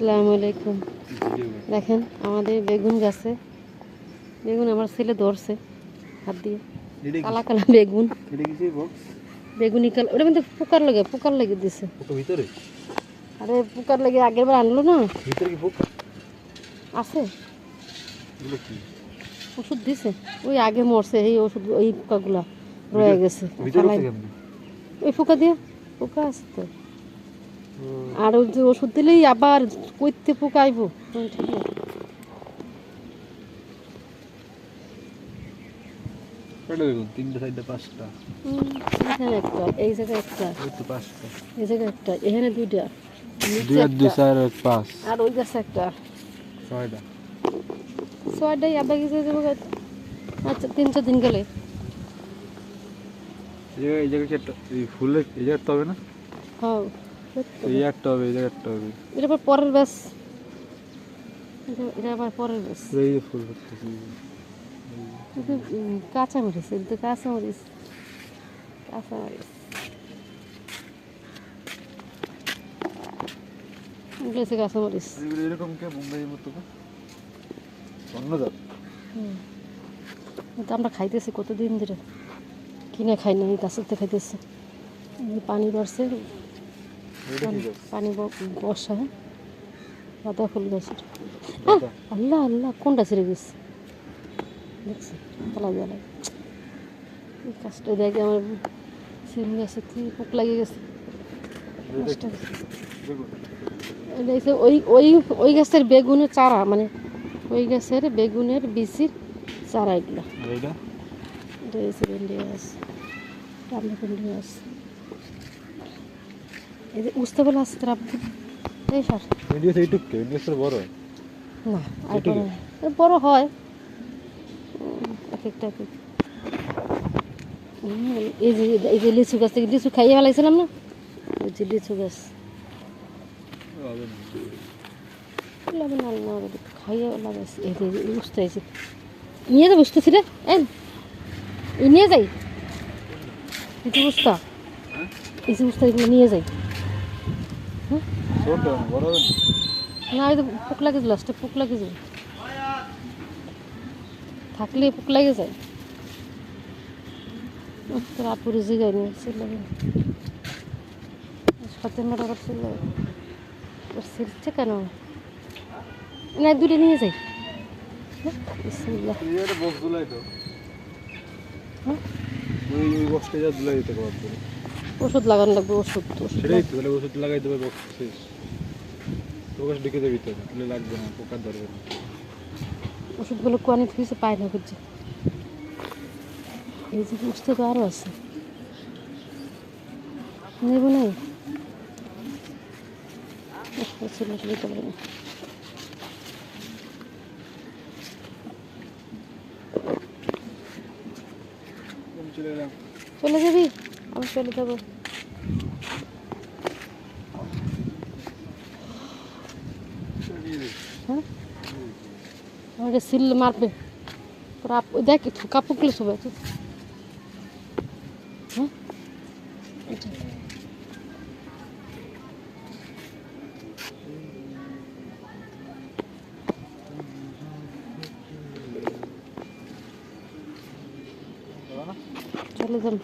আসসালামু আলাইকুম। দেখেন আমাদের বেগুন গাছে বেগুন আমার ছেলে ধরছে হাত দিয়ে, কালা কালা বেগুন, বেগুনি কালার। ওটা কিন্তু পোকার লেগে দিছে ভিতরে। আরে পোকার লেগে আগের বার আনলো না, ভিতরে কি পোকা আছে? ওষুধ দিছে, ওই আগে মরছে এই ওষুধ, ওই পোকাগুলা রয়ে গেছে ওই পোকা দিয়ে। পোকা আছে তো, আর ওই যে ওষুধ দিলেই আবার কইতে পোকা আইব। ঠিক আছে, তিনটা চারটা পাঁচটা, এখানে একটা, এই জায়গায় একটা, পাঁচটা, এই জায়গায় একটা, এখানে দুইটা, দুই আর দুই চার আর পাঁচ, আর ওই গাছে একটা, ছয়টা। ছয়টাই আবার গেছে যাবো। আচ্ছা 3-4 দিন গেলে এই জায়গায় কি একটা ফুলের এই জায়গাটা হবে না? হ্যাঁ, এই একটা হবে, এই জায়গাটা হবে। এটা আবার পরের ব্যাস, এটা আবার পরের ব্যাস। এই ফুল হচ্ছে কাঁচা মরিচ, এটা তো কাঁচা মরিচ, কাঁচা মরিচ গেছে, কাঁচা মরিচ। এরকম কে মুম্বাইয়ের মতো অন্য জাত। এটা আমরা খাইতেছি কতদিন ধরে, কিনে খাই না, এই গাছের থেকে খাইতেছি। পানি বাড়ছে, পানি বর্ষা, হ্যাঁ, গাঁদা ফুল গাছের। আল্লাহ আল্লাহ, কোনটা ছিঁড়ে গেছে দেখছি, তলা জ্বালা। এই গাছটা দেখে আমার সিম গাছে কি পোক লাগিয়ে গেছে। ওই ওই ওই গাছের বেগুনের চারা, মানে ওই গাছের বেগুনের বিচির চারা এগুলো। এটা হচ্ছে ভেন্ডি গাছ, টামা ভেন্ডি গাছ। এই যে উঠতে বলে আসছে তারা, এই সার বড় না, আর বড় হয় এক একটা। এই যে লিচু গাছ থেকে লিচু খাইয়ে ফেলাইছিলাম না, ওই যে লিচু গাছ খাইয়ে লাগাইছি। এই যে বুঝতে হয়েছে, নিয়ে যা বুঝতেছি রে, এই নিয়ে যাই, এই যে বুঝতা, এই যে বুঝতা, এগুলো নিয়ে যাই। না, এই তো পোক লাগে, লাস্টে পোক লাগে যায়, থাকলে পোক লাগে যায়। রাতপুরে জিগাই নিয়ে লাগে সাথে মেরা করছিল, ছিঁড়ছে কেন না, দুটো নিয়ে যাই। ওষুধ লাগানো লাগবে, ওষুধ ওষুধ লাগাই দেবে, ঢুকে দেবে ভিতরে, লাগবে না, পোকার ধরবে না। ওষুধগুলো কোয়ানি থুইছে পায় না বুঝছি। এই যে বুঝতে তো আরও আছে, নেব নাই দিতে পারে না। চলে যাবি? আমি চলে যাবো। হ্যাঁ, আমাকে সিল মারবে তোরা, দেখ কাপড়গুলো সবাই। হ্যাঁ, চলে যান।